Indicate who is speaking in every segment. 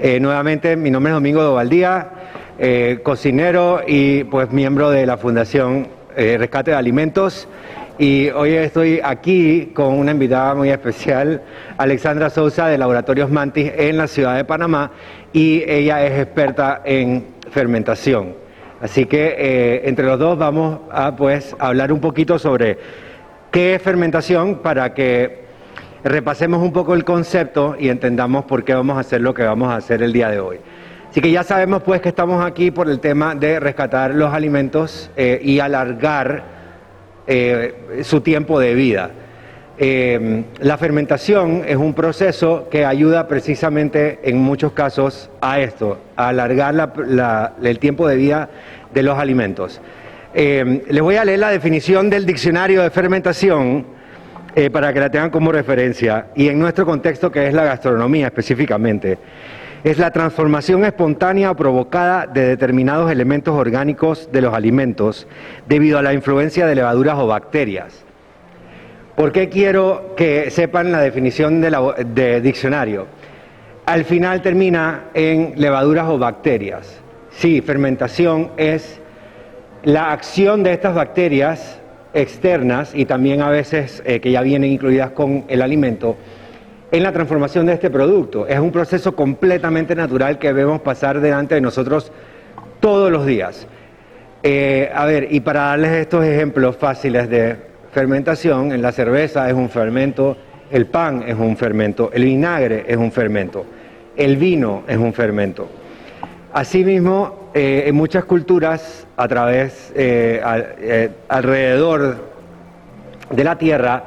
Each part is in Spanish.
Speaker 1: Nuevamente, mi nombre es Domingo Dovaldía, cocinero y pues miembro de la Fundación Rescate de Alimentos. Y hoy estoy aquí con una invitada muy especial, Alexandra Souza de Laboratorios Mantis en la ciudad de Panamá, y ella es experta en fermentación. Así que entre los dos vamos a hablar un poquito sobre qué es fermentación para que repasemos un poco el concepto y entendamos por qué vamos a hacer lo que vamos a hacer el día de hoy. Así que ya sabemos pues que estamos aquí por el tema de rescatar los alimentos y alargar su tiempo de vida. La fermentación es un proceso que ayuda precisamente en muchos casos a esto, a alargar el tiempo de vida de los alimentos. Les voy a leer la definición del diccionario de fermentación para que la tengan como referencia, y en nuestro contexto, que es la gastronomía específicamente. Es la transformación espontánea o provocada de determinados elementos orgánicos de los alimentos debido a la influencia de levaduras o bacterias. ¿Por qué quiero que sepan la definición de diccionario? Al final termina en levaduras o bacterias. Sí, fermentación es la acción de estas bacterias externas y también a veces que ya vienen incluidas con el alimento en la transformación de este producto. Es un proceso completamente natural que vemos pasar delante de nosotros todos los días. Y para darles estos ejemplos fáciles de fermentación, en la cerveza es un fermento, el pan es un fermento, el vinagre es un fermento, el vino es un fermento. Asimismo, en muchas culturas alrededor de la Tierra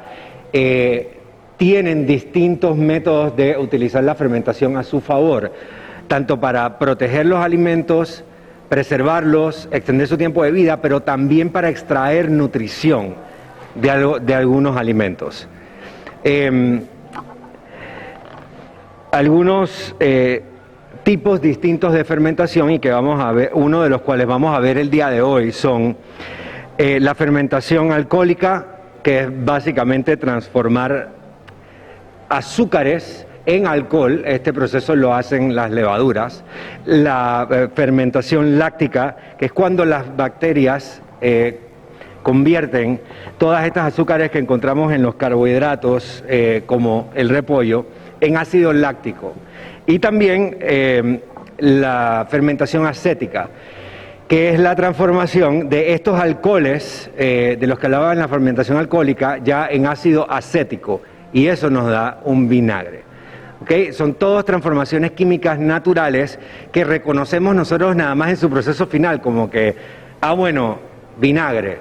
Speaker 1: tienen distintos métodos de utilizar la fermentación a su favor, tanto para proteger los alimentos, preservarlos, extender su tiempo de vida, pero también para extraer nutrición de algunos alimentos. Algunos tipos distintos de fermentación, y que vamos a ver, uno de los cuales vamos a ver el día de hoy, son la fermentación alcohólica, que es básicamente transformar azúcares en alcohol. Este proceso lo hacen las levaduras. La fermentación láctica, que es cuando las bacterias convierten todas estas azúcares que encontramos en los carbohidratos, como el repollo, en ácido láctico. Y también la fermentación acética, que es la transformación de estos alcoholes, de los que hablaba en la fermentación alcohólica, ya en ácido acético, y eso nos da un vinagre. ¿Okay? Son todas transformaciones químicas naturales que reconocemos nosotros nada más en su proceso final, como que, vinagre,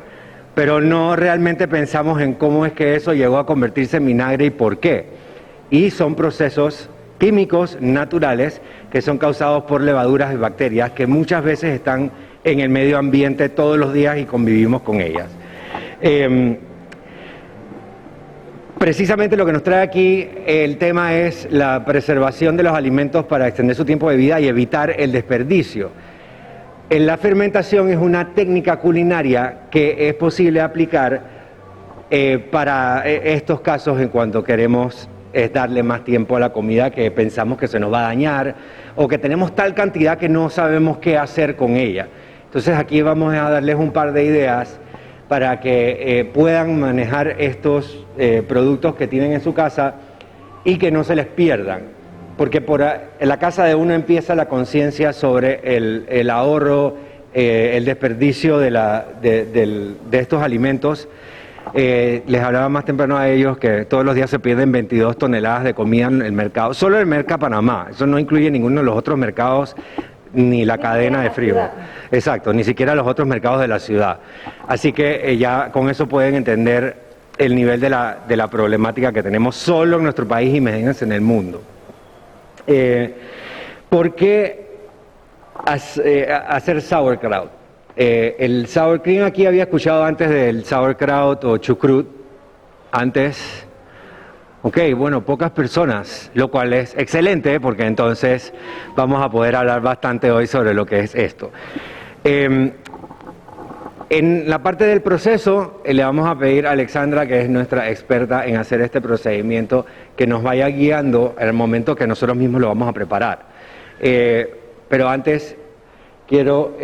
Speaker 1: pero no realmente pensamos en cómo es que eso llegó a convertirse en vinagre y por qué. Y son procesos químicos naturales que son causados por levaduras y bacterias que muchas veces están en el medio ambiente todos los días y convivimos con ellas. Precisamente lo que nos trae aquí el tema es la preservación de los alimentos para extender su tiempo de vida y evitar el desperdicio. La fermentación es una técnica culinaria que es posible aplicar para estos casos en cuanto queremos darle más tiempo a la comida que pensamos que se nos va a dañar o que tenemos tal cantidad que no sabemos qué hacer con ella. Entonces aquí vamos a darles un par de ideas para que puedan manejar estos productos que tienen en su casa y que no se les pierdan, porque en la casa de uno empieza la conciencia sobre el ahorro, el desperdicio de estos alimentos. Les hablaba más temprano a ellos que todos los días se pierden 22 toneladas de comida en el mercado, solo el Merca Panamá, eso no incluye ninguno de los otros mercados ni la cadena de frío. Exacto, ni siquiera los otros mercados de la ciudad. Así que ya con eso pueden entender el nivel de la problemática que tenemos solo en nuestro país y imagínense en el mundo. ¿Por qué hacer sauerkraut? El sour cream, aquí había escuchado antes del sauerkraut o chucrut, antes. Pocas personas, lo cual es excelente porque entonces vamos a poder hablar bastante hoy sobre lo que es esto. En la parte del proceso le vamos a pedir a Alexandra, que es nuestra experta en hacer este procedimiento, que nos vaya guiando en el momento que nosotros mismos lo vamos a preparar. Pero antes quiero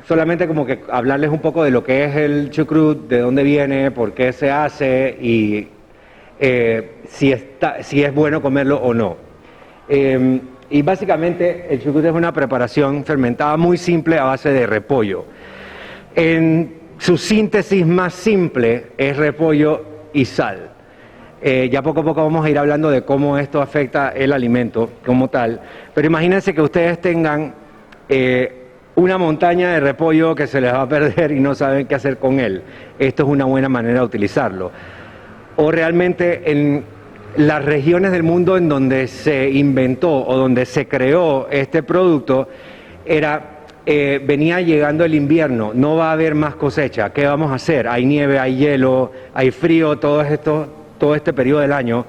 Speaker 1: solamente como que hablarles un poco de lo que es el chucrut, de dónde viene, por qué se hace y si es bueno comerlo o no. Y básicamente el chucrut es una preparación fermentada muy simple a base de repollo. En su síntesis más simple es repollo y sal. Ya poco a poco vamos a ir hablando de cómo esto afecta el alimento como tal, pero imagínense que ustedes tengan una montaña de repollo que se les va a perder y no saben qué hacer con él. Esto es una buena manera de utilizarlo. O realmente en las regiones del mundo en donde se inventó o donde se creó este producto, venía llegando el invierno, no va a haber más cosecha, ¿qué vamos a hacer? Hay nieve, hay hielo, hay frío, todo este periodo del año.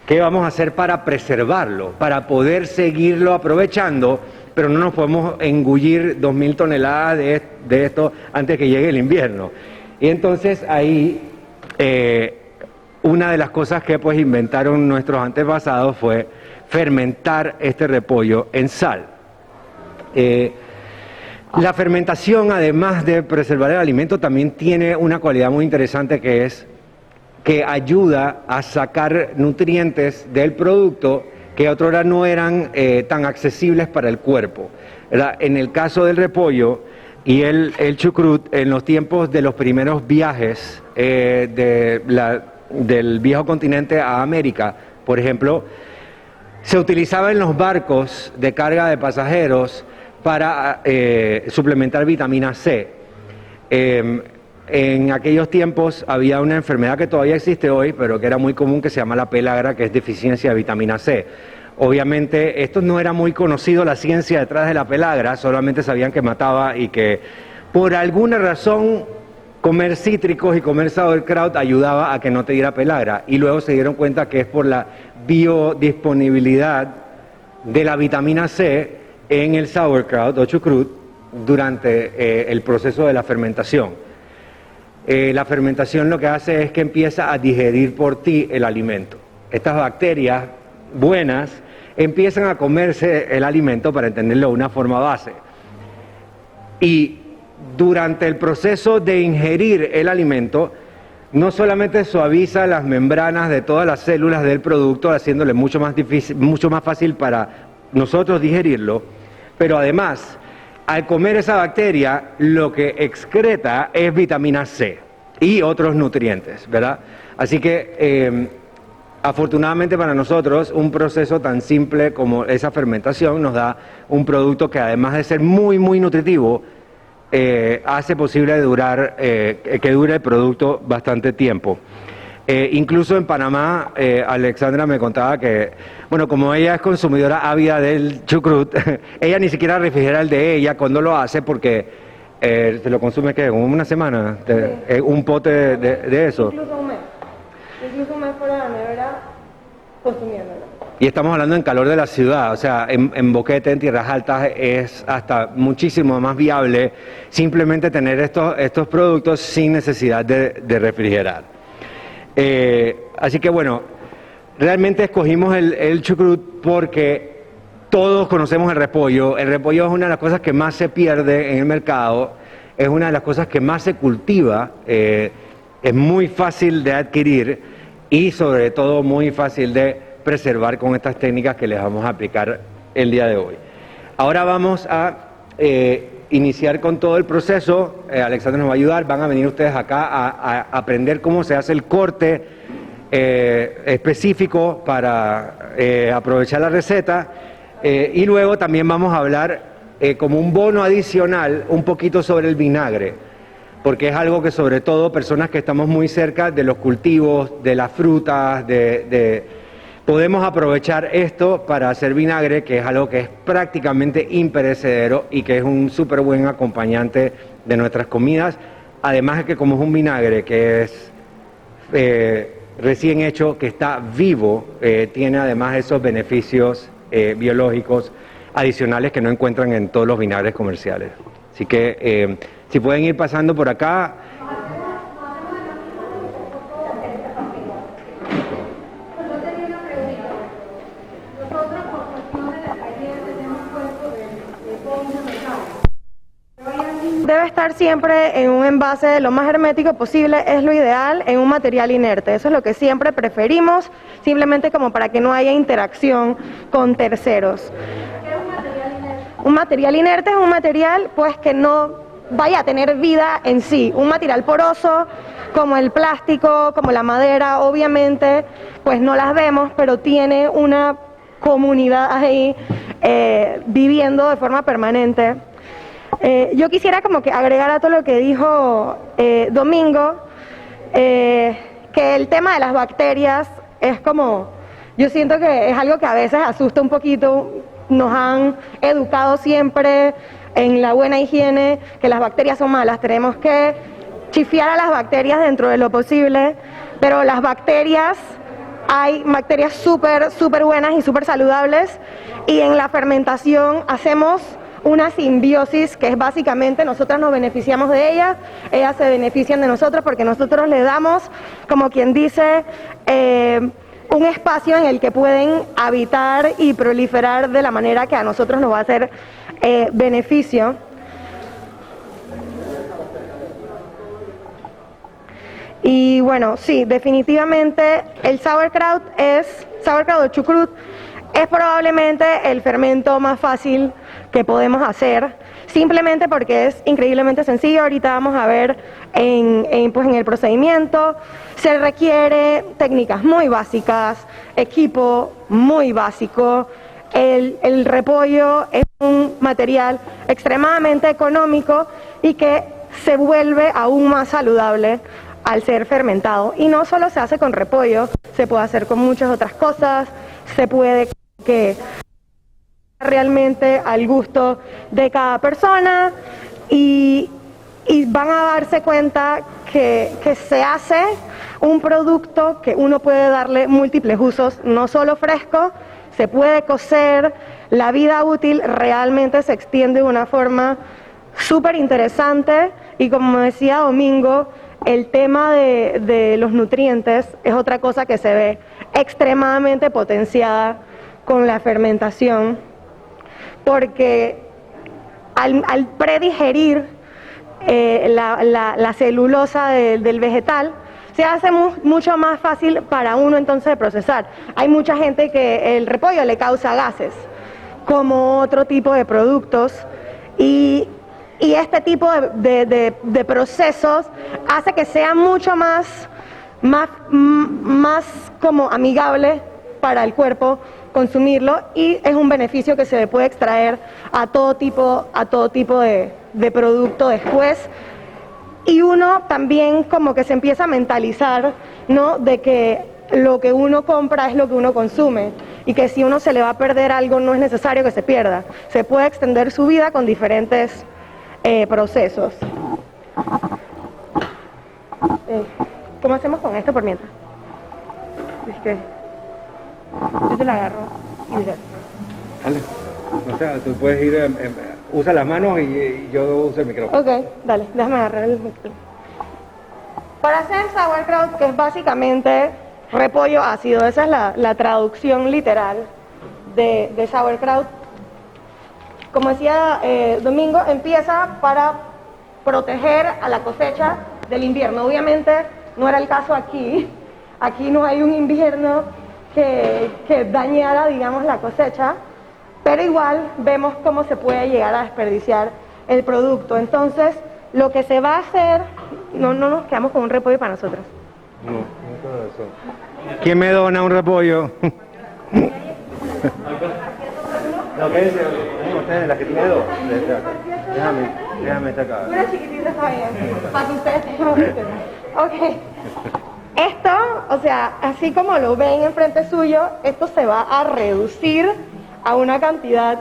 Speaker 1: ¿Qué vamos a hacer para preservarlo, para poder seguirlo aprovechando, pero no nos podemos engullir 2.000 toneladas de esto antes que llegue el invierno? Y entonces ahí una de las cosas que pues inventaron nuestros antepasados fue fermentar este repollo en sal. La fermentación, además de preservar el alimento, también tiene una cualidad muy interesante que es que ayuda a sacar nutrientes del producto que otrora no eran tan accesibles para el cuerpo, ¿verdad? En el caso del repollo y el chucrut, en los tiempos de los primeros viajes del viejo continente a América, por ejemplo, se utilizaba en los barcos de carga de pasajeros para suplementar vitamina C. En aquellos tiempos había una enfermedad que todavía existe hoy, pero que era muy común, que se llama la pelagra, que es deficiencia de vitamina C. Obviamente esto no era muy conocido, la ciencia detrás de la pelagra, solamente sabían que mataba y que por alguna razón comer cítricos y comer sauerkraut ayudaba a que no te diera pelagra. Y luego se dieron cuenta que es por la biodisponibilidad de la vitamina C en el sauerkraut o chucrut durante el proceso de la fermentación. La fermentación lo que hace es que empieza a digerir por ti el alimento. Estas bacterias buenas empiezan a comerse el alimento, para entenderlo de una forma base. Y durante el proceso de ingerir el alimento, no solamente suaviza las membranas de todas las células del producto, haciéndole mucho más fácil para nosotros digerirlo, pero además, al comer esa bacteria, lo que excreta es vitamina C y otros nutrientes, ¿verdad? Así que, afortunadamente para nosotros, un proceso tan simple como esa fermentación nos da un producto que, además de ser muy, muy nutritivo, hace posible que dure el producto bastante tiempo. Incluso en Panamá, Alexandra me contaba que, bueno, como ella es consumidora ávida del chucrut, ella ni siquiera refrigera el de ella cuando lo hace, porque se lo consume, ¿qué? ¿Una semana? Un pote de eso.
Speaker 2: Incluso un mes fuera de la nevera consumiéndolo.
Speaker 1: Y estamos hablando en calor de la ciudad, o sea, en Boquete, en Tierras Altas, es hasta muchísimo más viable simplemente tener estos productos sin necesidad de refrigerar. Así que bueno, realmente escogimos el chucrut porque todos conocemos el repollo. El repollo es una de las cosas que más se pierde en el mercado, es una de las cosas que más se cultiva, es muy fácil de adquirir y sobre todo muy fácil de preservar con estas técnicas que les vamos a aplicar el día de hoy. Ahora vamos a iniciar con todo el proceso. Alexandra nos va a ayudar, van a venir ustedes acá a aprender cómo se hace el corte específico para aprovechar la receta, y luego también vamos a hablar como un bono adicional un poquito sobre el vinagre, porque es algo que sobre todo personas que estamos muy cerca de los cultivos, de las frutas, podemos aprovechar esto para hacer vinagre, que es algo que es prácticamente imperecedero y que es un súper buen acompañante de nuestras comidas. Además de que como es un vinagre que es recién hecho, que está vivo, tiene además esos beneficios biológicos adicionales que no encuentran en todos los vinagres comerciales. Así que si pueden ir pasando por acá.
Speaker 2: siempre en un envase lo más hermético posible es lo ideal, en un material inerte. Eso es lo que siempre preferimos, simplemente como para que no haya interacción con terceros.
Speaker 3: ¿Qué es un material inerte?
Speaker 2: Un material inerte es un material pues que no vaya a tener vida en sí. Un material poroso como el plástico, como la madera, obviamente pues no las vemos, pero tiene una comunidad ahí viviendo de forma permanente. Yo quisiera como que agregar a todo lo que dijo Domingo, que el tema de las bacterias es como, yo siento que es algo que a veces asusta un poquito. Nos han educado siempre en la buena higiene, que las bacterias son malas, tenemos que chifiar a las bacterias dentro de lo posible, pero las bacterias, hay bacterias súper buenas y súper saludables, y en la fermentación hacemos una simbiosis que es básicamente nosotras nos beneficiamos de ellas se benefician de nosotros porque nosotros le damos, como quien dice, un espacio en el que pueden habitar y proliferar de la manera que a nosotros nos va a hacer beneficio. Y bueno, sí, definitivamente el sauerkraut o chucrut es probablemente el fermento más fácil que podemos hacer, simplemente porque es increíblemente sencillo. Ahorita vamos a ver pues en el procedimiento. Se requiere técnicas muy básicas, equipo muy básico. El repollo es un material extremadamente económico y que se vuelve aún más saludable al ser fermentado. Y no solo se hace con repollo, se puede hacer con muchas otras cosas, se puede que realmente al gusto de cada persona y van a darse cuenta que se hace un producto que uno puede darle múltiples usos, no solo fresco, se puede cocer, la vida útil realmente se extiende de una forma súper interesante y como decía Domingo, el tema de los nutrientes es otra cosa que se ve extremadamente potenciada con la fermentación, porque al predigerir la celulosa del vegetal, se hace mucho más fácil para uno entonces de procesar. Hay mucha gente que el repollo le causa gases, como otro tipo de productos, y este tipo de procesos hace que sea mucho más como amigable para el cuerpo consumirlo, y es un beneficio que se le puede extraer a todo tipo de producto después. Y uno también como que se empieza a mentalizar, ¿no?, de que lo que uno compra es lo que uno consume y que si uno se le va a perder algo no es necesario que se pierda. Se puede extender su vida con diferentes procesos. ¿Cómo hacemos con esto por mientras? Es que yo te la agarro y mira.
Speaker 1: Dale. O sea, tú puedes ir, usa las manos y yo uso el micrófono.
Speaker 2: Ok, dale, déjame agarrar el micrófono. Para hacer sauerkraut, que es básicamente repollo ácido, esa es la traducción literal de sauerkraut. Como decía Domingo, empieza para proteger a la cosecha del invierno. Obviamente no era el caso aquí. Aquí no hay un invierno que dañara, digamos, la cosecha, pero igual vemos cómo se puede llegar a desperdiciar el producto. Entonces, lo que se va a hacer, no nos quedamos con un repollo para nosotros.
Speaker 1: No, no todo eso. ¿Quién me dona un repollo? No, ¿qué dice? Ustedes, la que tiene dos. Déjame estar acá.
Speaker 2: Una chiquitita está bien, para que ustedes tengan. Ok. Esto, o sea, así como lo ven enfrente suyo, esto se va a reducir a una cantidad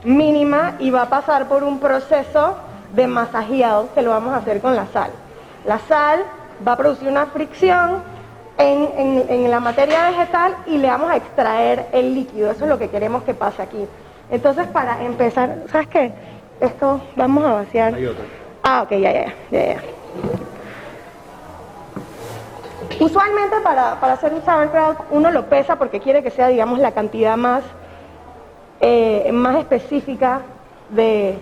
Speaker 2: mínima y va a pasar por un proceso de masajeado que lo vamos a hacer con la sal. La sal va a producir una fricción en la materia vegetal y le vamos a extraer el líquido. Eso es lo que queremos que pase aquí. Entonces, para empezar, ¿sabes qué? Esto vamos a vaciar.
Speaker 1: Hay otro.
Speaker 2: Ah, ok, ya. Usualmente para hacer un sauerkraut uno lo pesa porque quiere que sea, digamos, la cantidad más específica de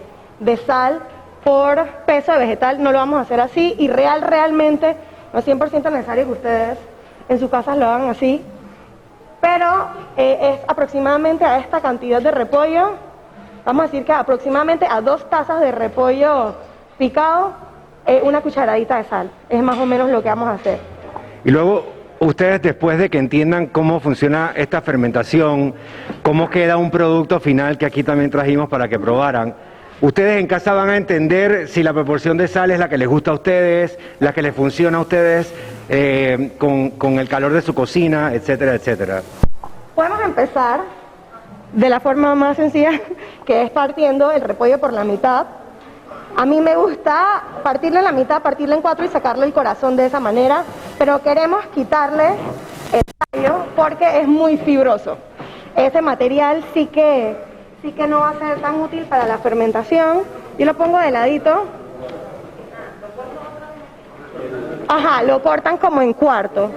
Speaker 2: sal, por peso de vegetal, no lo vamos a hacer así, y realmente no es 100% necesario que ustedes en sus casas lo hagan así, pero es aproximadamente a esta cantidad de repollo, vamos a decir que aproximadamente a 2 tazas de repollo picado, una cucharadita de sal, es más o menos lo que vamos a hacer.
Speaker 1: Y luego, ustedes después de que entiendan cómo funciona esta fermentación, cómo queda un producto final que aquí también trajimos para que probaran, ustedes en casa van a entender si la proporción de sal es la que les gusta a ustedes, la que les funciona a ustedes con el calor de su cocina, etcétera, etcétera.
Speaker 2: Podemos empezar de la forma más sencilla, que es partiendo el repollo por la mitad. A mí me gusta partirlo en la mitad, partirlo en 4 y sacarle el corazón de esa manera, pero queremos quitarle el tallo porque es muy fibroso. Ese material sí que no va a ser tan útil para la fermentación. Yo lo pongo de ladito. Ajá, lo cortan como en cuarto.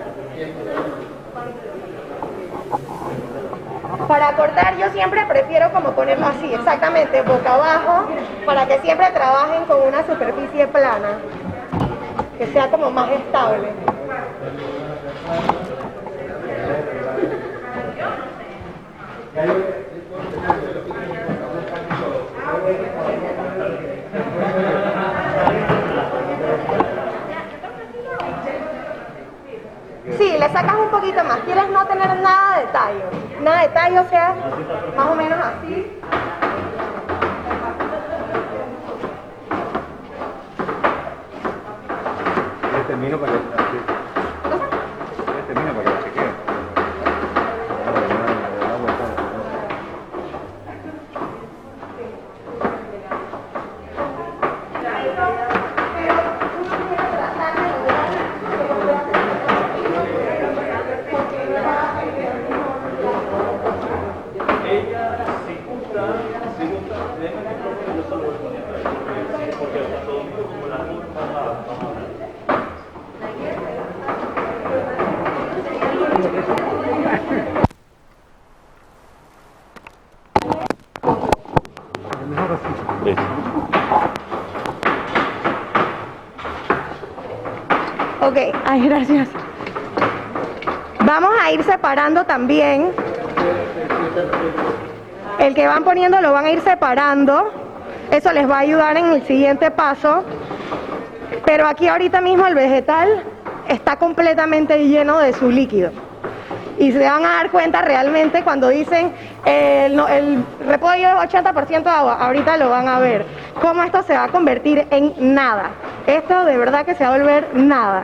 Speaker 2: Para cortar yo siempre prefiero como ponerlo así, exactamente, boca abajo, para que siempre trabajen con una superficie plana, que sea como más estable. Sí, le sacas un poquito más. Quieres no tener nada de tallo. Nada de tallo, o sea, más o menos así.
Speaker 1: Termino para que chequee.
Speaker 2: Ok, ay, gracias. Vamos a ir separando también. El que van poniendo lo van a ir separando. Eso les va a ayudar en el siguiente paso. Pero aquí ahorita mismo el vegetal está completamente lleno de su líquido. Y se van a dar cuenta realmente cuando dicen el repollo es 80% agua, ahorita lo van a ver. Cómo esto se va a convertir en nada. Esto de verdad que se va a volver nada.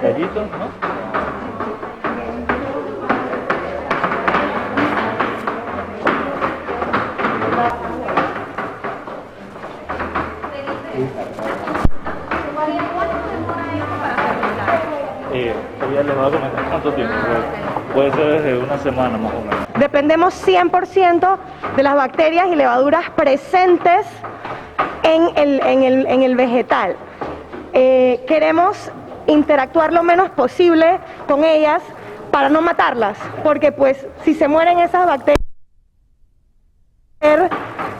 Speaker 4: Tallitos, ¿no? Ya les va a comentar cuánto tiempo. Puede ser desde una semana más o menos.
Speaker 2: Dependemos 100% de las bacterias y levaduras presentes en el vegetal. Queremos interactuar lo menos posible con ellas para no matarlas, porque pues si se mueren esas bacterias,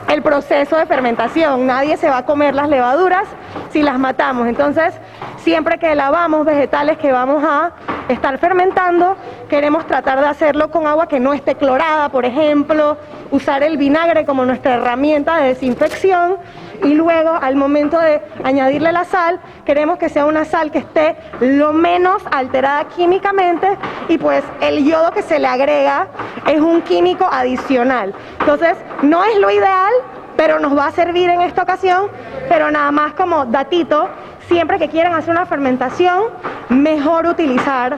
Speaker 2: el proceso de fermentación, nadie se va a comer las levaduras si las matamos. Entonces, siempre que lavamos vegetales que vamos a estar fermentando, queremos tratar de hacerlo con agua que no esté clorada, por ejemplo, usar el vinagre como nuestra herramienta de desinfección Y luego, al momento de añadirle la sal, queremos que sea una sal que esté lo menos alterada químicamente, y pues el yodo que se le agrega es un químico adicional. Entonces, no es lo ideal, pero nos va a servir en esta ocasión. Pero nada más como datito, siempre que quieran hacer una fermentación, mejor utilizar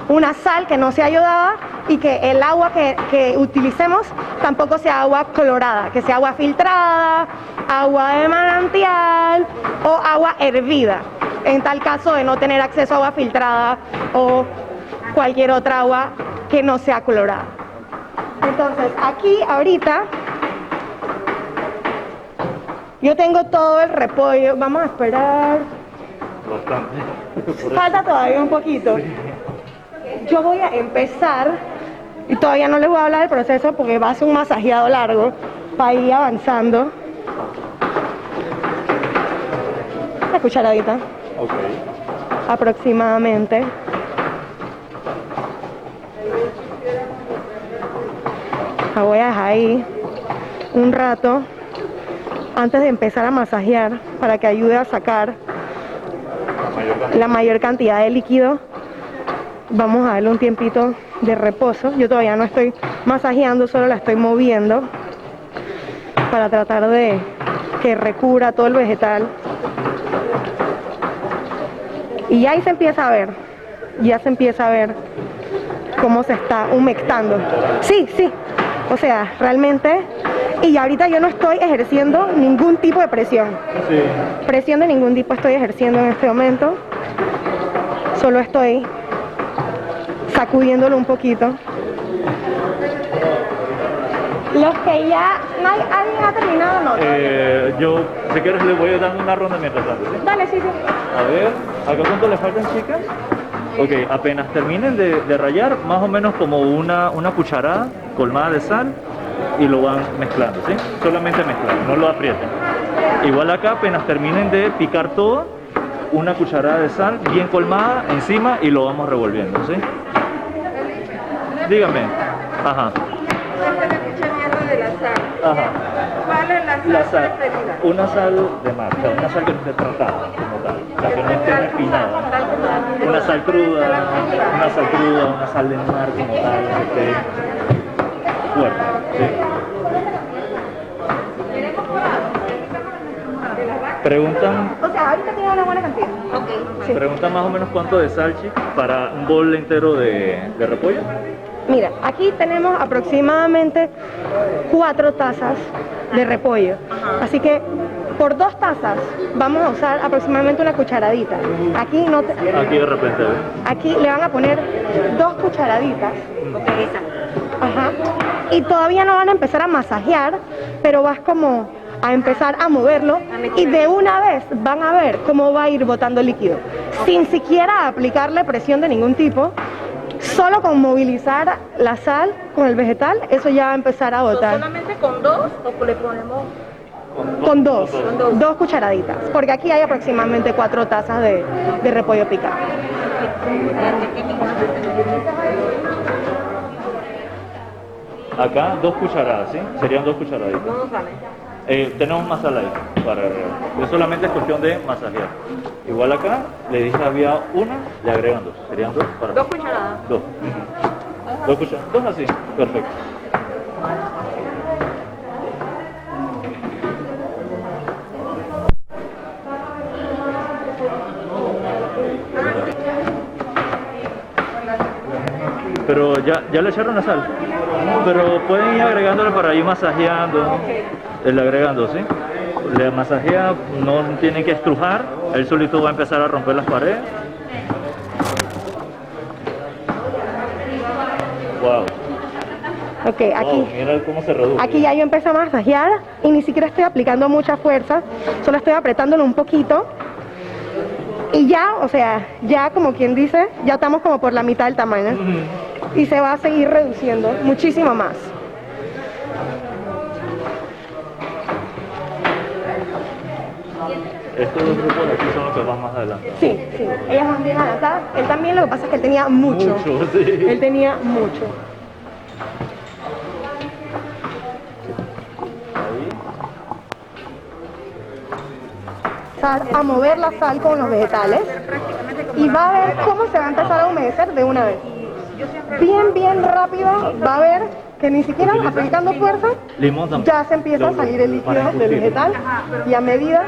Speaker 2: una sal que no sea yodada, y que el agua que utilicemos tampoco sea agua clorada, que sea agua filtrada, agua de manantial o agua hervida, en tal caso de no tener acceso a agua filtrada o cualquier otra agua que no sea clorada. Entonces, aquí ahorita yo tengo todo el repollo. Vamos a esperar.
Speaker 4: Bastante.
Speaker 2: Falta todavía un poquito. Yo voy a empezar, y todavía no les voy a hablar del proceso porque va a ser un masajeado largo para ir avanzando. Una cucharadita
Speaker 4: Ok.
Speaker 2: aproximadamente. La voy a dejar ahí un rato antes de empezar a masajear, para que ayude a sacar la mayor cantidad de líquido. Vamos a darle un tiempito de reposo. Yo todavía no estoy masajeando, solo la estoy moviendo para tratar de que recubra todo el vegetal. Y ya ahí se empieza a ver, ya se empieza a ver cómo se está humectando. Sí, sí, o sea, realmente. Y ahorita yo no estoy ejerciendo ningún tipo de presión.
Speaker 4: Sí.
Speaker 2: Presión de ningún tipo estoy ejerciendo en este momento. Solo estoy sacudiéndolo un poquito. Los que ya... ¿Alguien ha terminado o no?
Speaker 4: Yo, si quieres, le voy dando una ronda mientras tanto, ¿sí?
Speaker 2: Dale, sí, sí.
Speaker 4: A ver, ¿acá cuánto le faltan, chicas? Ok, apenas terminen de rallar, más o menos como una cucharada colmada de sal, y lo van mezclando, ¿sí? Solamente mezclar, no lo aprieten. Igual acá, apenas terminen de picar todo, una cucharada de sal bien colmada encima, y lo vamos revolviendo, ¿sí? Dígame. Ajá.
Speaker 3: De la sal.
Speaker 4: Ajá.
Speaker 3: ¿Cuál es la sal,
Speaker 4: La sal,
Speaker 3: preferida?
Speaker 4: una sal de mar, o sea, una sal que no esté tratada como tal, la que no esté refinada. Una sal cruda, una sal de mar como tal, que esté fuerte, ¿sí? Preguntan,
Speaker 2: O sea, ahorita tiene una buena cantidad. Sí.
Speaker 4: preguntan más o menos cuánto de sal, chicos, para un bol entero de repollo.
Speaker 2: Mira, aquí tenemos aproximadamente 4 tazas de repollo. Así que por 2 tazas vamos a usar aproximadamente una cucharadita. Aquí no te-
Speaker 4: Aquí de repente, ¿ves?
Speaker 2: aquí le van a poner 2 cucharaditas. Ajá. Y todavía no van a empezar a masajear, pero vas como a empezar a moverlo, y de una vez van a ver cómo va a ir botando líquido, sin siquiera aplicarle presión de ningún tipo. Solo con movilizar la sal con el vegetal, eso ya va a empezar a botar.
Speaker 3: ¿Solamente con 2 o le ponemos?
Speaker 2: Con 2 cucharaditas, porque aquí hay aproximadamente 4 tazas de repollo picado.
Speaker 4: Acá 2 cucharadas, ¿sí? Serían 2 cucharaditas.
Speaker 3: No sale.
Speaker 4: Tenemos más sal ahí para agregar. Es solamente cuestión de masajear. Igual acá, le dije había una, le agregan 2. Serían 2 para...
Speaker 3: 2 cucharadas.
Speaker 4: 2. 2 cucharadas. 2 así. Perfecto. Pero ya le echaron la sal. Pero pueden ir agregándole para ir masajeando. El agregando, ¿sí? Le masajea, no tienen que estrujar. Él solito va a empezar a romper las paredes. Wow.
Speaker 2: Ok, aquí.
Speaker 4: Wow, mira cómo se reduce.
Speaker 2: Aquí ya yo empecé a masajear y ni siquiera estoy aplicando mucha fuerza, solo estoy apretándolo un poquito. Y ya, o sea, ya como quien dice, ya estamos como por la mitad del tamaño. Y se va a seguir reduciendo muchísimo más.
Speaker 4: Estos dos grupos de aquí son los que van más adelante.
Speaker 2: Sí, sí, ellas van bien adelantadas. Él también, lo que pasa es que él tenía mucho.
Speaker 4: Mucho, sí.
Speaker 2: Él tenía mucho. empezar a mover la sal con los vegetales y va a ver cómo se va a empezar a humedecer de una vez. Bien rápido, va a ver que ni siquiera aplicando fuerza
Speaker 4: Limón también.
Speaker 2: ya se empieza a salir el líquido del vegetal y a medida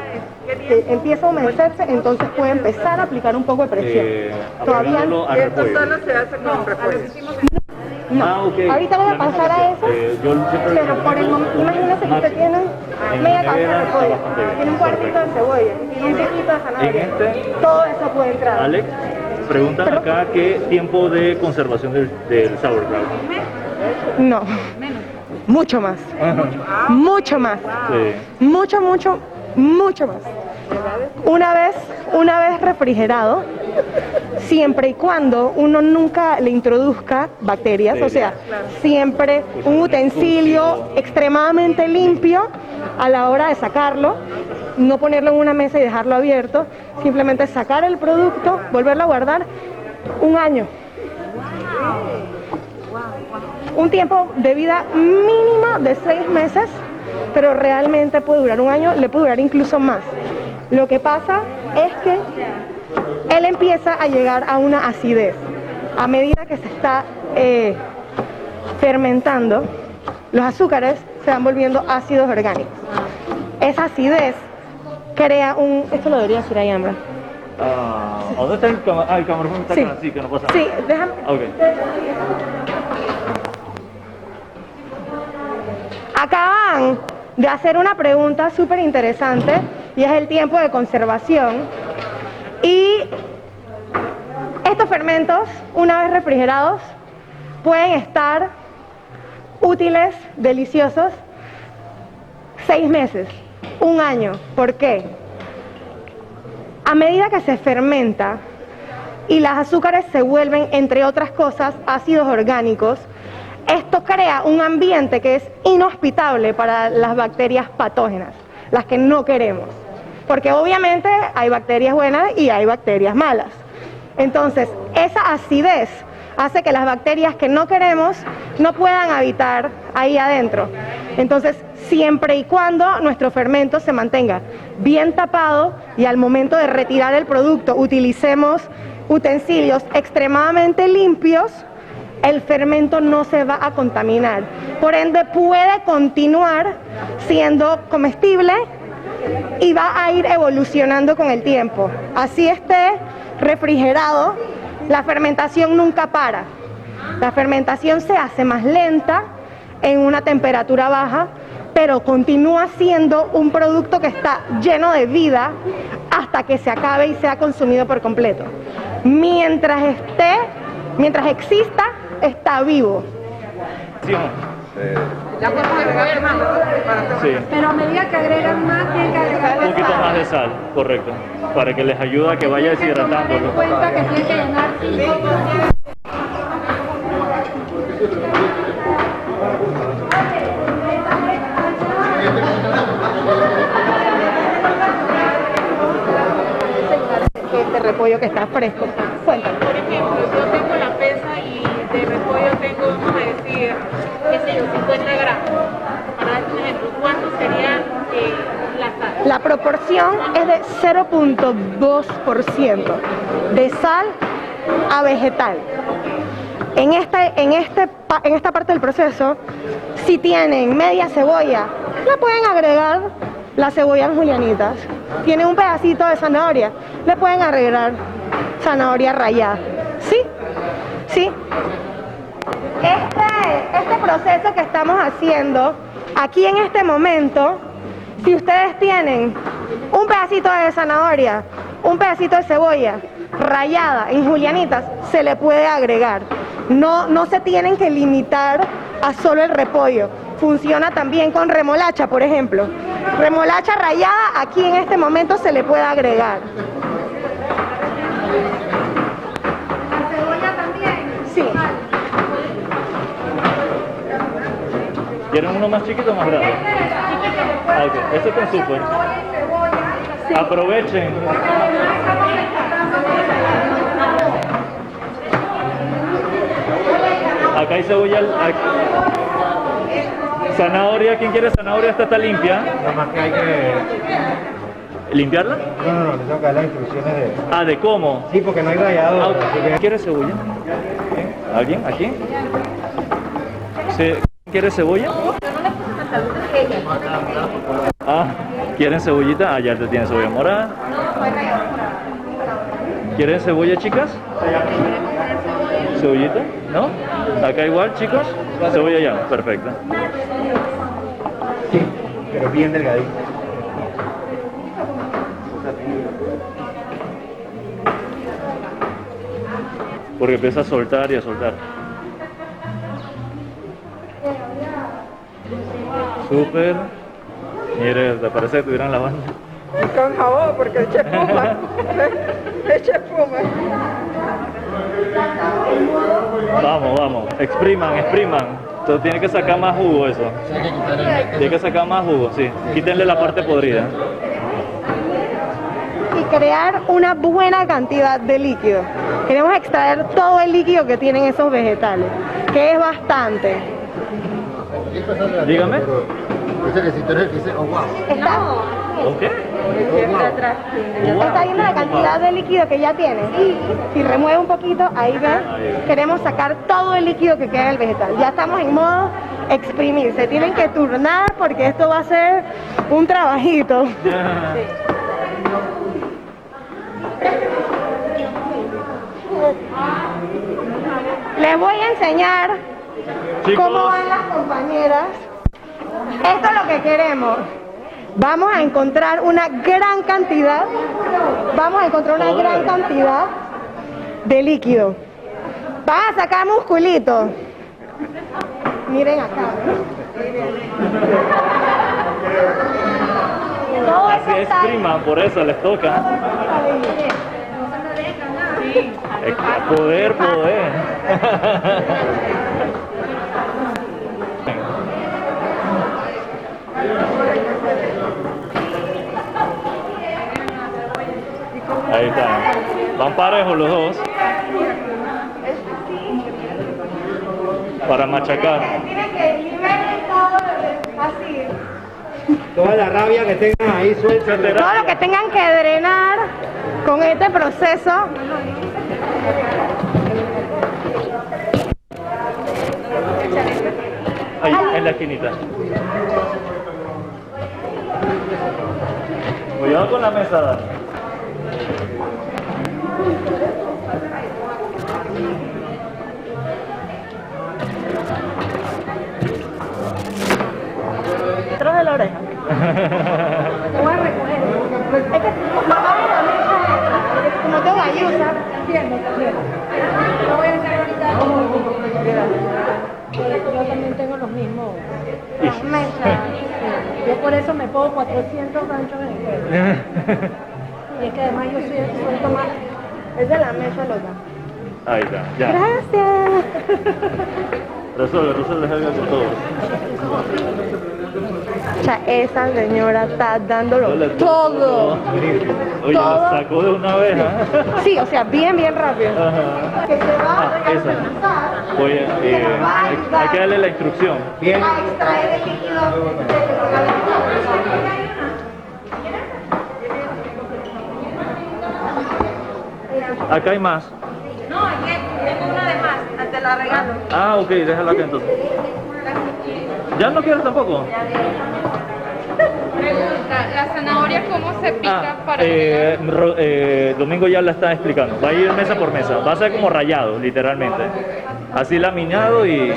Speaker 2: que empieza a humedecerse, entonces puede empezar a aplicar un poco de presión. Todavía
Speaker 4: Aplicándolo al
Speaker 3: Esto
Speaker 4: repollo.
Speaker 3: solo se hace con repollo.
Speaker 2: no.
Speaker 4: Ah, ok.
Speaker 2: Ahorita voy a pasar a eso,
Speaker 4: Yo siempre
Speaker 2: pero por el momento, imagínense que usted tiene
Speaker 4: en
Speaker 2: media
Speaker 4: la
Speaker 2: cabeza de
Speaker 4: nevera está
Speaker 2: repollo,
Speaker 4: bastante bien.
Speaker 2: tiene un cuartito de cebolla, tiene un poquito de zanahoria,
Speaker 4: En este-
Speaker 2: todo eso puede entrar.
Speaker 4: Alex, preguntan acá qué tiempo de conservación del sauerkraut.
Speaker 2: No, mucho más, mucho más,
Speaker 4: Sí.
Speaker 2: mucho más. Una vez refrigerado, siempre y cuando uno nunca le introduzca bacterias, o sea, siempre un utensilio extremadamente limpio a la hora de sacarlo, no ponerlo en una mesa y dejarlo abierto, simplemente sacar el producto, volverlo a guardar un año. Un tiempo de vida mínimo de 6 meses, pero realmente puede durar un año, le puede durar incluso más. Lo que pasa es que él empieza a llegar a una acidez. A medida que se está fermentando, los azúcares se van volviendo ácidos orgánicos. Esa acidez crea un... Esto lo debería decir ahí, Ambra.
Speaker 4: ¿Dónde está el camarógrafo? Ah, el camarógrafo está
Speaker 2: Sí.
Speaker 4: acá, sí, que no pasa nada.
Speaker 2: Sí, déjame...
Speaker 4: Ok.
Speaker 2: Acaban de hacer una pregunta súper interesante y es el tiempo de conservación. Y estos fermentos, una vez refrigerados, pueden estar útiles, deliciosos, 6 meses, un año. ¿Por qué? A medida que se fermenta y las azúcares se vuelven, entre otras cosas, ácidos orgánicos, esto crea un ambiente que es inhospitable para las bacterias patógenas, las que no queremos. Porque obviamente hay bacterias buenas y hay bacterias malas. Entonces, esa acidez hace que las bacterias que no queremos no puedan habitar ahí adentro. Entonces, siempre y cuando nuestro fermento se mantenga bien tapado y al momento de retirar el producto utilicemos utensilios extremadamente limpios, el fermento no se va a contaminar. Por ende, puede continuar siendo comestible y va a ir evolucionando con el tiempo. Así esté refrigerado, la fermentación nunca para. La fermentación se hace más lenta en una temperatura baja, pero continúa siendo un producto que está lleno de vida hasta que se acabe y sea consumido por completo. Mientras exista, está vivo.
Speaker 4: ¿Sí o no?
Speaker 3: Ya podemos agregar más para
Speaker 4: Sí.
Speaker 3: Pero a medida que agregan más, tienen que agregar
Speaker 4: Un poquito más de sal, correcto. Para que les ayude a que vaya
Speaker 3: tomar en
Speaker 4: deshidratándolo.
Speaker 3: cuenta que tienen que llenar 5%.
Speaker 2: Este repollo que está fresco. Cuéntame.
Speaker 3: Por ejemplo, yo tengo la pesa y de repollo tengo, vamos a decir, qué sé yo, 50 gramos. Para dar un ejemplo, ¿cuánto sería la sal?
Speaker 2: La proporción es de 0.2% de sal a vegetal. En esta parte del proceso, si tienen media cebolla, le pueden agregar las cebollas julianitas. Tienen un pedacito de zanahoria, le pueden agregar zanahoria rallada. ¿Sí? ¿Sí? Este proceso que estamos haciendo, aquí en este momento, si ustedes tienen un pedacito de zanahoria, un pedacito de cebolla rallada en julianitas, se le puede agregar. No se tienen que limitar a solo el repollo. Funciona también con remolacha, por ejemplo. Remolacha rallada, aquí en este momento se le puede agregar.
Speaker 3: ¿La cebolla también?
Speaker 2: Sí.
Speaker 4: ¿Quieren uno más chiquito o más grande? Ah, ok. Este está súper. Aprovechen. Acá hay cebolla. Zanahoria, ¿quién quiere zanahoria? Esta está limpia.
Speaker 1: Nada más que hay que
Speaker 4: ¿Limpiarla?
Speaker 1: No, le tengo que dar las instrucciones de...
Speaker 4: Ah, ¿de cómo?
Speaker 1: Sí, porque no hay rallador. así que-
Speaker 4: ¿Quieres cebolla? ¿Alguien? ¿Aquí? Sí. ¿Quieres cebolla? Ah, ¿quieren cebollita? Ah, ya te tiene cebolla morada. ¿Quieren cebolla, chicas? ¿Cebollita? ¿No? Acá igual, chicos. Cebolla ya, perfecto.
Speaker 1: Sí, pero bien delgadito.
Speaker 4: Porque empieza a soltar y a soltar. Súper. Mire, te parece que estuvieran lavando.
Speaker 2: Con jabón, porque eche espuma. Eche espuma.
Speaker 4: Vamos, vamos. Expriman, expriman. Entonces tiene que sacar más jugo eso. Tiene que sacar más jugo, sí. Quítenle la parte podrida.
Speaker 2: Y crear una buena cantidad de líquido. Queremos extraer todo el líquido que tienen esos vegetales, que es bastante.
Speaker 4: Dígame.
Speaker 5: Ese que si tú eres el que dice, oh wow.
Speaker 2: Está,
Speaker 4: ¿Ok?
Speaker 2: está viendo la cantidad de líquido que ya tiene. Si remueve un poquito, ahí ven, queremos sacar todo el líquido que queda en el vegetal. Ya estamos en modo exprimir. Se tienen que turnar porque esto va a ser un trabajito. Les voy a enseñar
Speaker 4: Chicos.
Speaker 2: cómo van las compañeras. Esto es lo que queremos. Vamos a encontrar una gran cantidad. Vamos a encontrar una gran cantidad de líquido. Van a sacar musculito. Miren acá. Todo
Speaker 4: Así
Speaker 2: esto
Speaker 4: es
Speaker 2: está
Speaker 4: prima, por eso les toca. Poder, poder. Ahí está. Van parejos los dos. Para machacar.
Speaker 2: Tienen que liberar todo así.
Speaker 1: Toda la rabia que tengan ahí suelta.
Speaker 2: Todo lo que tengan que drenar con este proceso.
Speaker 4: Ahí, en la esquinita. Cuidado con la mesa, Dani.
Speaker 2: Detrás de la oreja. Te voy a recoger. Es que mamá de la mesa, como tengo gallusa, no voy a hacer ahorita.
Speaker 6: Yo también tengo los mismos.
Speaker 2: Las mesas.
Speaker 6: Yo por eso me pongo 400 ganchos en el cuello. Y es que además yo suelto más.
Speaker 2: Es de la mesa, loca.
Speaker 4: Ahí está, ya.
Speaker 2: Gracias.
Speaker 4: Resuelve el con todo.
Speaker 2: O sea, esa señora está dándolo todo.
Speaker 4: Oye,
Speaker 2: Todo.
Speaker 4: la sacó de una vez, ¿ah?
Speaker 2: Sí, o sea, bien rápido.
Speaker 4: Ajá.
Speaker 2: Que se va
Speaker 4: Ah, esa. Oye, hay que darle la instrucción.
Speaker 1: Bien.
Speaker 2: a extraer el líquido.
Speaker 4: Acá hay más.
Speaker 2: No, ayer tengo una de más, te la regalo.
Speaker 4: Ah, ok, déjala acá entonces. ¿Ya no quieres tampoco?
Speaker 3: Pregunta, ¿la zanahoria cómo se pica para
Speaker 4: Domingo ya la está explicando. Va a ir mesa por mesa. Va a ser como rayado, literalmente. Así laminado y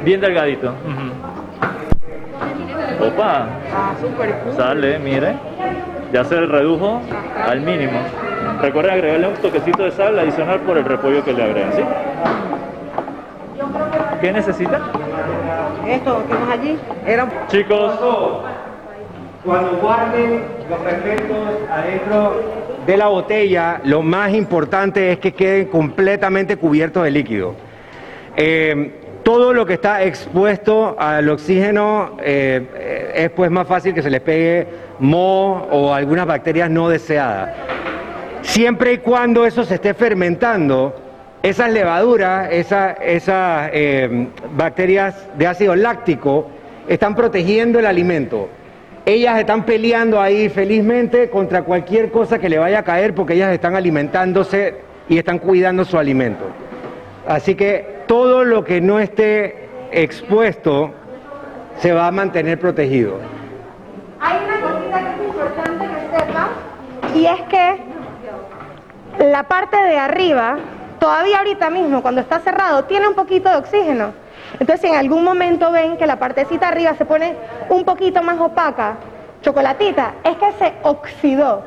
Speaker 4: bien delgadito. Ujú. Opa. Sale, mire. Ya se redujo al mínimo. Recuerden agregarle un toquecito de sal adicional por el repollo que le agregan, ¿sí? ¿Qué necesita?
Speaker 2: Esto que vemos allí era
Speaker 4: Chicos,
Speaker 1: Cuando guarden los fermentos adentro de la botella, lo más importante es que queden completamente cubiertos de líquido. Todo lo que está expuesto al oxígeno es pues más fácil que se les pegue moho o algunas bacterias no deseadas. Siempre y cuando eso se esté fermentando, esas levaduras, esas bacterias de ácido láctico están protegiendo el alimento. ellas están peleando ahí felizmente contra cualquier cosa que le vaya a caer porque ellas están alimentándose y están cuidando su alimento. Así que todo lo que no esté expuesto se va a mantener protegido.
Speaker 2: Hay una cosita que es importante que sepa, y es que la parte de arriba, todavía ahorita mismo, cuando está cerrado, tiene un poquito de oxígeno. Entonces, si en algún momento ven que la partecita arriba se pone un poquito más opaca, chocolatita, es que se oxidó.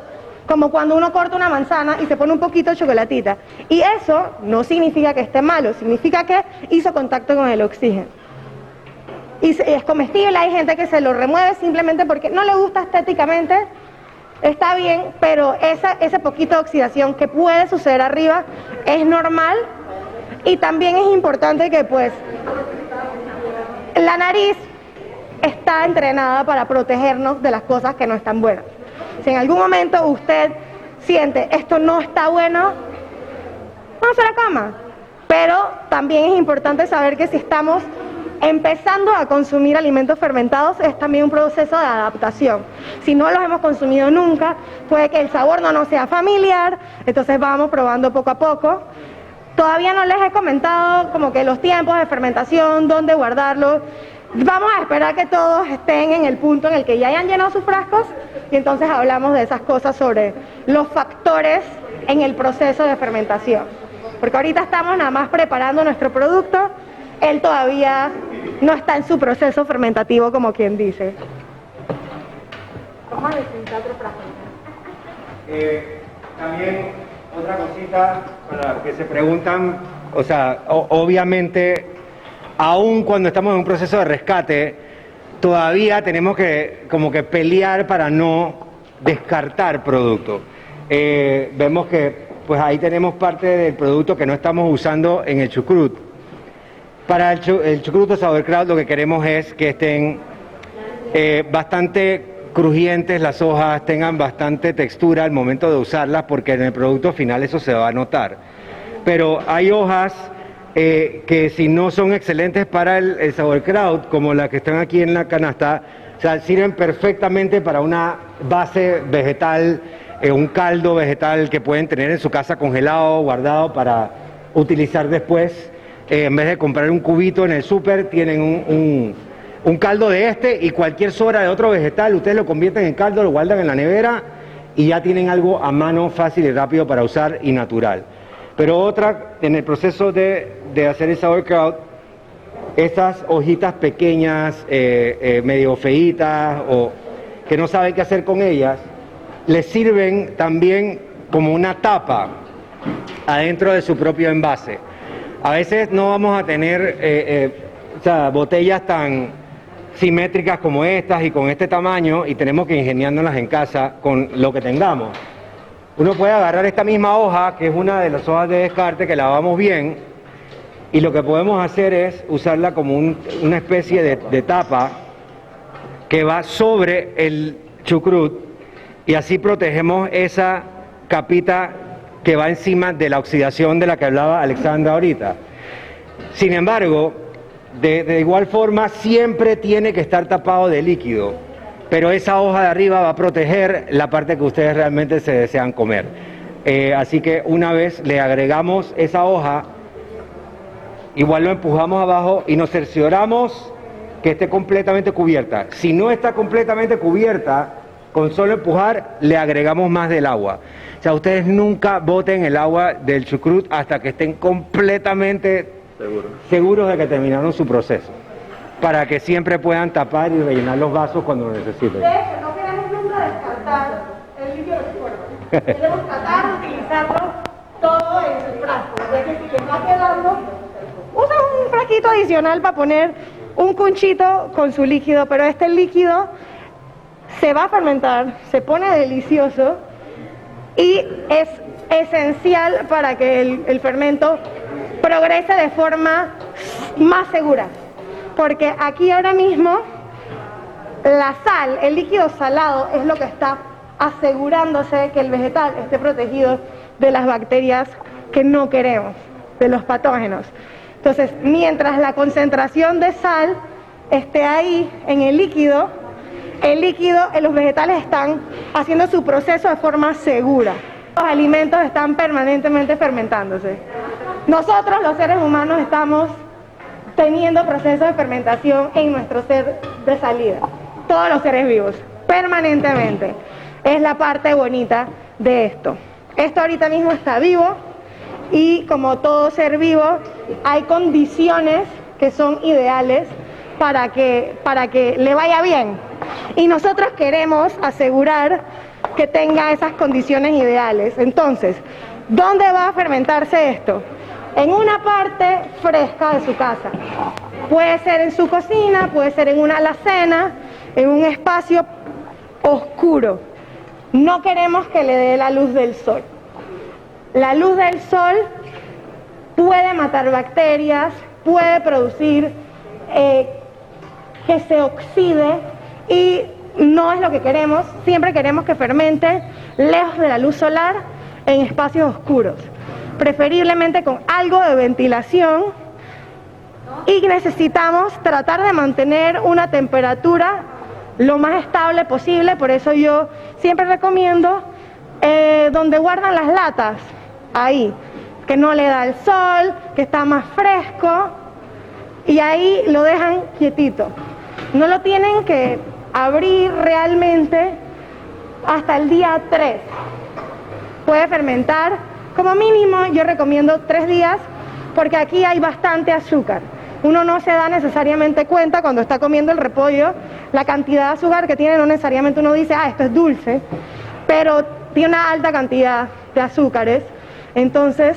Speaker 2: Como cuando uno corta una manzana y se pone un poquito de chocolatita. Y eso no significa que esté malo, significa que hizo contacto con el oxígeno. Y es comestible, hay gente que se lo remueve simplemente porque no le gusta estéticamente, está bien, pero ese poquito de oxidación que puede suceder arriba es normal. Y también es importante que pues la nariz está entrenada para protegernos de las cosas que no están buenas. Si en algún momento usted siente esto no está bueno, no se la coma. Pero también es importante saber que si estamos empezando a consumir alimentos fermentados es también un proceso de adaptación. Si no los hemos consumido nunca, puede que el sabor no nos sea familiar, entonces vamos probando poco a poco. Todavía no les he comentado como que los tiempos de fermentación, dónde guardarlos. Vamos a esperar que todos estén en el punto en el que ya hayan llenado sus frascos y entonces hablamos de esas cosas sobre los factores en el proceso de fermentación. Porque ahorita estamos nada más preparando nuestro producto, él todavía no está en su proceso fermentativo como quien dice. Vamos a necesitar otro frasco.
Speaker 1: También otra cosita para que se preguntan, o sea, obviamente, aún cuando estamos en un proceso de rescate, todavía tenemos que como que pelear para no descartar producto. Vemos que pues ahí tenemos parte del producto que no estamos usando en el chucrut. Para el chucrut o sauerkraut lo que queremos es que estén bastante crujientes las hojas, tengan bastante textura al momento de usarlas, porque en el producto final eso se va a notar. Pero hay hojas que si no son excelentes para el sauerkraut, como las que están aquí en la canasta, o sea, sirven perfectamente para una base vegetal, un caldo vegetal que pueden tener en su casa congelado, guardado para utilizar después. En vez de comprar un cubito en el súper, tienen un caldo de este y cualquier sobra de otro vegetal, ustedes lo convierten en caldo, lo guardan en la nevera y ya tienen algo a mano fácil y rápido para usar y natural. Pero otra, en el proceso de hacer el sauerkraut, estas hojitas pequeñas, medio feitas o que no saben qué hacer con ellas, les sirven también como una tapa adentro de su propio envase. A veces no vamos a tener botellas tan simétricas como estas y con este tamaño y tenemos que ingeniárnoslas en casa con lo que tengamos. Uno puede agarrar esta misma hoja, que es una de las hojas de descarte, que lavamos bien, y lo que podemos hacer es usarla como una especie de tapa que va sobre el chucrut y así protegemos esa capita que va encima de la oxidación de la que hablaba Alexandra ahorita. Sin embargo, de igual forma siempre tiene que estar tapado de líquido, pero esa hoja de arriba va a proteger la parte que ustedes realmente se desean comer. Así que una vez le agregamos esa hoja, igual lo empujamos abajo y nos cercioramos que esté completamente cubierta. Si no está completamente cubierta, con solo empujar le agregamos más del agua. O sea, ustedes nunca boten el agua del chucrut hasta que estén completamente seguros de que terminaron su proceso, para que siempre puedan tapar y rellenar los vasos cuando lo necesiten.
Speaker 2: De hecho, no queremos nunca descartar el líquido de forma. Queremos tratar de utilizarlo todo en su frasco. Ya que si les va quedando, usa un frasquito adicional para poner un cunchito con su líquido, pero este líquido se va a fermentar, se pone delicioso y es esencial para que el fermento progrese de forma más segura. Porque aquí ahora mismo la sal, el líquido salado, es lo que está asegurándose que el vegetal esté protegido de las bacterias que no queremos, de los patógenos. Entonces, mientras la concentración de sal esté ahí en el líquido, el líquido, los vegetales están haciendo su proceso de forma segura. Los alimentos están permanentemente fermentándose. Nosotros, los seres humanos, estamos teniendo procesos de fermentación en nuestro ser de salida. Todos los seres vivos, permanentemente. Es la parte bonita de esto. Esto ahorita mismo está vivo y como todo ser vivo, hay condiciones que son ideales para que le vaya bien. Y nosotros queremos asegurar que tenga esas condiciones ideales. Entonces, ¿dónde va a fermentarse esto? En una parte fresca de su casa. Puede ser en su cocina, puede ser en una alacena, en un espacio oscuro. No queremos que le dé la luz del sol. La luz del sol puede matar bacterias, puede producir que se oxide y no es lo que queremos. Siempre queremos que fermente lejos de la luz solar en espacios oscuros, preferiblemente con algo de ventilación, y necesitamos tratar de mantener una temperatura lo más estable posible. Por eso yo siempre recomiendo donde guardan las latas, ahí, que no le da el sol, que está más fresco, y ahí lo dejan quietito. No lo tienen que abrir realmente hasta el día 3. Puede fermentar, como mínimo yo recomiendo 3 días, porque aquí hay bastante azúcar. Uno no se da necesariamente cuenta cuando está comiendo el repollo, la cantidad de azúcar que tiene. No necesariamente uno dice, esto es dulce, pero tiene una alta cantidad de azúcares. Entonces,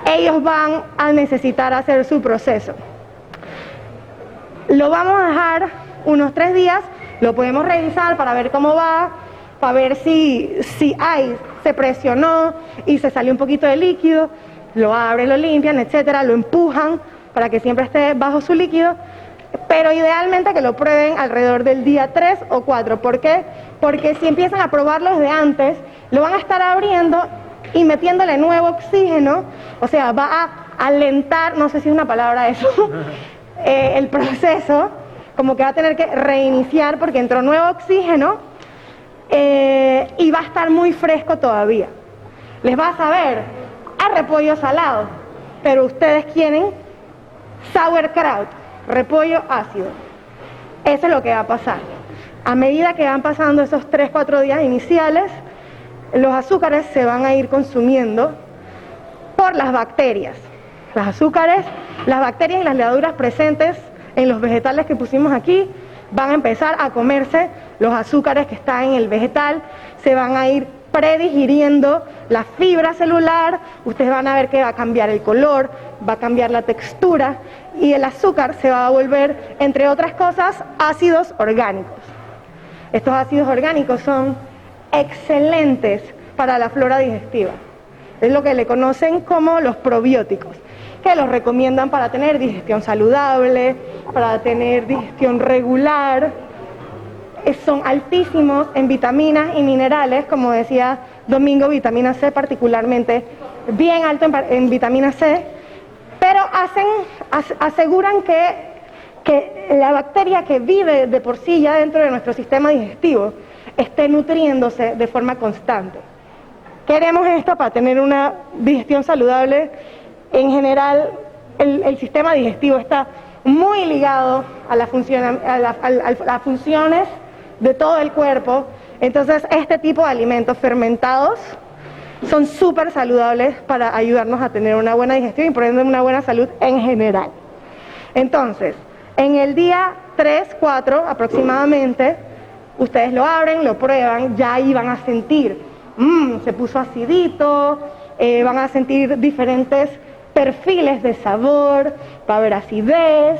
Speaker 2: ellos van a necesitar hacer su proceso. Lo vamos a dejar unos 3 días, lo podemos revisar para ver cómo va, para ver si se presionó y se salió un poquito de líquido, lo abren, lo limpian, etcétera, lo empujan para que siempre esté bajo su líquido, pero idealmente que lo prueben alrededor del día 3 o 4. ¿Por qué? Porque si empiezan a probarlo desde antes, lo van a estar abriendo y metiéndole nuevo oxígeno, o sea, va a alentar, no sé si es una palabra eso, el proceso, como que va a tener que reiniciar porque entró nuevo oxígeno y va a estar muy fresco todavía. Les va a saber a repollo salado, pero ustedes quieren sauerkraut, repollo ácido. Eso es lo que va a pasar. A medida que van pasando esos 3-4 días iniciales, los azúcares se van a ir consumiendo por las bacterias. Los azúcares, las bacterias y las levaduras presentes en los vegetales que pusimos aquí van a empezar a comerse los azúcares que están en el vegetal, se van a ir predigiriendo la fibra celular, ustedes van a ver que va a cambiar el color, va a cambiar la textura y el azúcar se va a volver, entre otras cosas, ácidos orgánicos. Estos ácidos orgánicos son excelentes para la flora digestiva. Es lo que le conocen como los probióticos, que los recomiendan para tener digestión saludable, para tener digestión regular. Son altísimos en vitaminas y minerales, como decía Domingo, vitamina C particularmente, bien alto en vitamina C, pero aseguran que la bacteria que vive de por sí ya dentro de nuestro sistema digestivo esté nutriéndose de forma constante. Queremos esto para tener una digestión saludable. En general, el sistema digestivo está muy ligado a las funciones de todo el cuerpo. Entonces, este tipo de alimentos fermentados son súper saludables para ayudarnos a tener una buena digestión y por ende una buena salud en general. Entonces, en el día 3-4 aproximadamente, ustedes lo abren, lo prueban, ya ahí van a sentir, se puso acidito, van a sentir diferentes perfiles de sabor, va a haber acidez,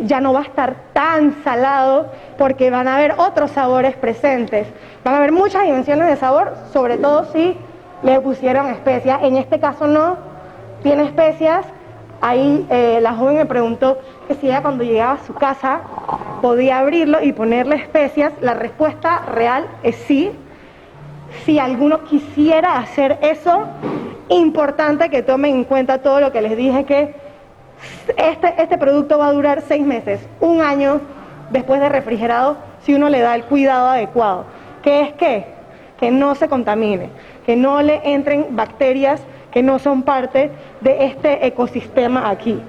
Speaker 2: ya no va a estar tan salado porque van a haber otros sabores presentes. Van a haber muchas dimensiones de sabor, sobre todo si le pusieron especias. En este caso no tiene especias. Ahí la joven me preguntó que si ella cuando llegaba a su casa podía abrirlo y ponerle especias. La respuesta real es sí. Si alguno quisiera hacer eso, importante que tomen en cuenta todo lo que les dije, que este producto va a durar 6 meses, 1 año después de refrigerado, si uno le da el cuidado adecuado. ¿Qué es qué? Que no se contamine, que no le entren bacterias que no son parte de este ecosistema aquí.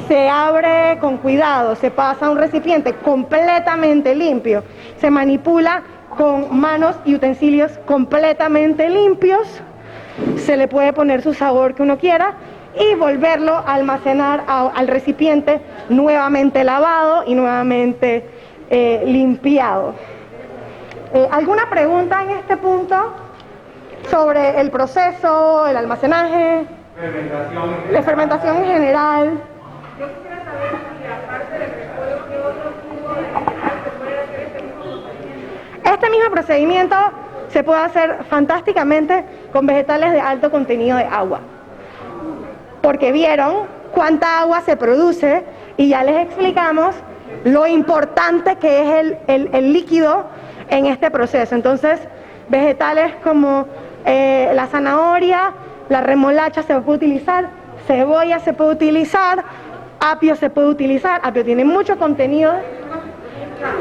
Speaker 2: Se abre con cuidado, se pasa a un recipiente completamente limpio, se manipula con manos y utensilios completamente limpios, se le puede poner su sabor que uno quiera y volverlo a almacenar al recipiente nuevamente lavado y nuevamente limpiado. ¿Alguna pregunta en este punto sobre el proceso, el almacenaje, la fermentación en general?
Speaker 3: Yo quisiera saber si aparte del repollo, ¿qué otro tipo de vegetal se puede hacer este mismo procedimiento?
Speaker 2: Este mismo procedimiento se puede hacer fantásticamente con vegetales de alto contenido de agua, porque vieron cuánta agua se produce y ya les explicamos lo importante que es el líquido en este proceso. Entonces, vegetales como la zanahoria, la remolacha se puede utilizar, cebolla se puede utilizar, apio se puede utilizar, apio tiene mucho contenido.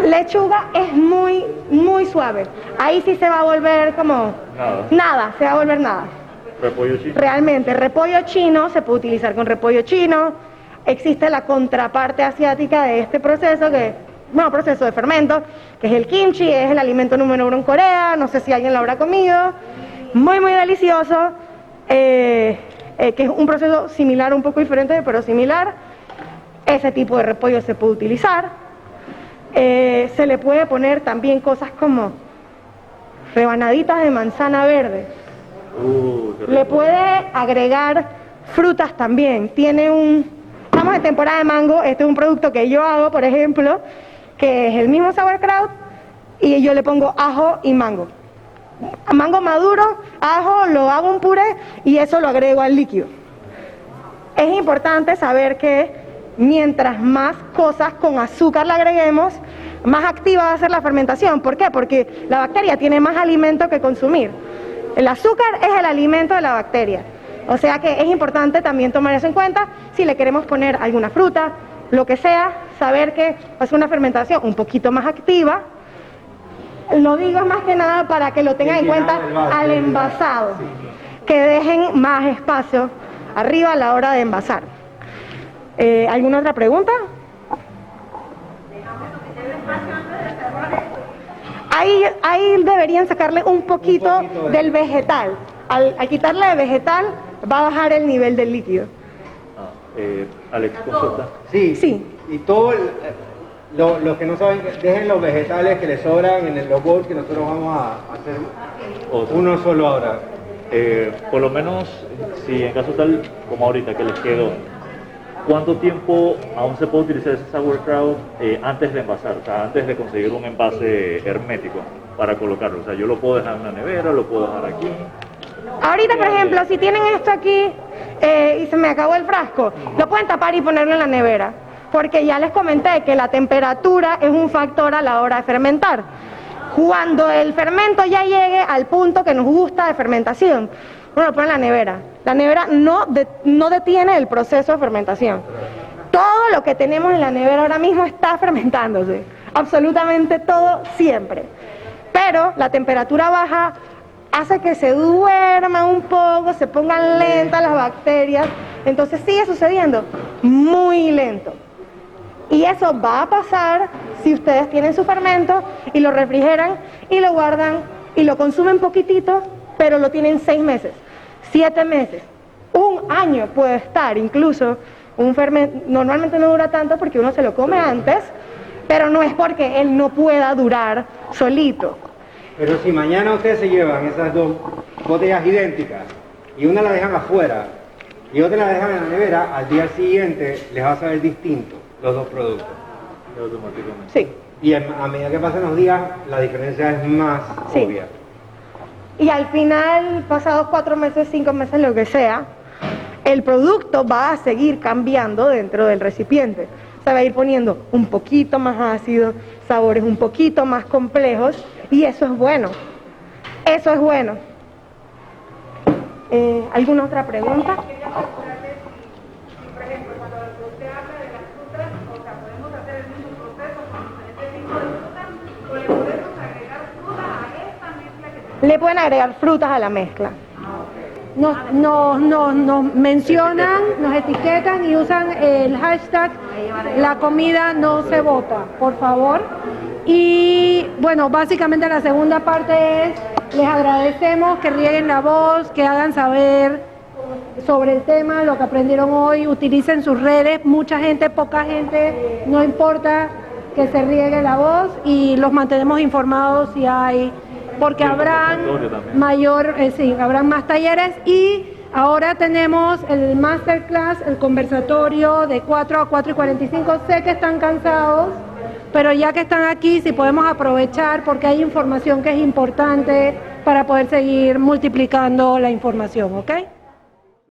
Speaker 2: Lechuga es muy, muy suave. Ahí sí se va a volver como nada, se va a volver nada.
Speaker 4: Repollo chino.
Speaker 2: Realmente, repollo chino se puede utilizar con repollo chino. Existe la contraparte asiática de este proceso, proceso de fermento, que es el kimchi, es el alimento número 1 en Corea. No sé si alguien lo habrá comido. Muy, muy delicioso. Que es un proceso similar, un poco diferente, pero similar. Ese tipo de repollo se puede utilizar. Se le puede poner también cosas como rebanaditas de manzana verde. Le puede agregar frutas también. Estamos en temporada de mango. Este es un producto que yo hago, por ejemplo, que es el mismo sauerkraut, y yo le pongo ajo y mango. Mango maduro, ajo, lo hago un puré y eso lo agrego al líquido. Es importante saber que mientras más cosas con azúcar le agreguemos, más activa va a ser la fermentación. ¿Por qué? Porque la bacteria tiene más alimento que consumir. El azúcar es el alimento de la bacteria. O sea que es importante también tomar eso en cuenta si le queremos poner alguna fruta, lo que sea, saber que es una fermentación un poquito más activa. Lo digo más que nada para que lo tengan en cuenta al envasado, que dejen más espacio arriba a la hora de envasar. ¿Alguna otra pregunta? Ahí deberían sacarle un poquito del vegetal. Al quitarle el vegetal va a bajar el nivel del líquido.
Speaker 4: Alex, consulta.
Speaker 1: Sí. Y todo los que no saben, dejen los vegetales que les sobran en los bowls, que nosotros vamos a hacer uno solo ahora.
Speaker 4: Por lo menos, si en caso tal como ahorita que les quedó, ¿cuánto tiempo aún se puede utilizar ese sauerkraut antes de envasar? O sea, antes de conseguir un envase hermético para colocarlo. O sea, yo lo puedo dejar en una nevera, lo puedo dejar aquí.
Speaker 2: Ahorita, por ejemplo, si tienen esto aquí y se me acabó el frasco, lo pueden tapar y ponerlo en la nevera, porque ya les comenté que la temperatura es un factor a la hora de fermentar. Cuando el fermento ya llegue al punto que nos gusta de fermentación, uno lo pone en la nevera. La nevera no detiene el proceso de fermentación. Todo lo que tenemos en la nevera ahora mismo está fermentándose, absolutamente todo, siempre. Pero la temperatura baja hace que se duerma un poco, se pongan lentas las bacterias, entonces sigue sucediendo muy lento. Y eso va a pasar si ustedes tienen su fermento y lo refrigeran y lo guardan y lo consumen poquitito, pero lo tienen 6 meses, 7 meses, 1 año puede estar. Incluso un fermento normalmente no dura tanto porque uno se lo come antes, pero no es porque él no pueda durar solito.
Speaker 1: Pero si mañana ustedes se llevan esas 2 botellas idénticas y una la dejan afuera y otra la dejan en la nevera, al día siguiente les va a saber distinto los 2 productos.
Speaker 4: Automáticamente.
Speaker 2: Sí.
Speaker 1: Y a medida que pasan los días, la diferencia es más obvia.
Speaker 2: Y al final, pasados 4 meses, 5 meses, lo que sea, el producto va a seguir cambiando dentro del recipiente. Se va a ir poniendo un poquito más ácido, sabores un poquito más complejos, y eso es bueno. Eso es bueno. ¿Alguna otra pregunta?
Speaker 3: Por ejemplo, cuando usted habla de las frutas, o sea, podemos hacer el mismo proceso con diferentes tipos de frutas,
Speaker 2: le pueden agregar frutas a la mezcla.
Speaker 6: Nos mencionan, nos etiquetan y usan el hashtag la comida no se bota, por favor. Y bueno, básicamente la segunda parte es, les agradecemos que rieguen la voz, que hagan saber sobre el tema, lo que aprendieron hoy, utilicen sus redes, mucha gente, poca gente, no importa que se riegue la voz y los mantenemos informados si hay, porque habrán habrán más talleres y ahora tenemos el masterclass, el conversatorio de 4 a 4 y 45, sé que están cansados, pero ya que están aquí, si podemos aprovechar porque hay información que es importante para poder seguir multiplicando la información, ¿ok?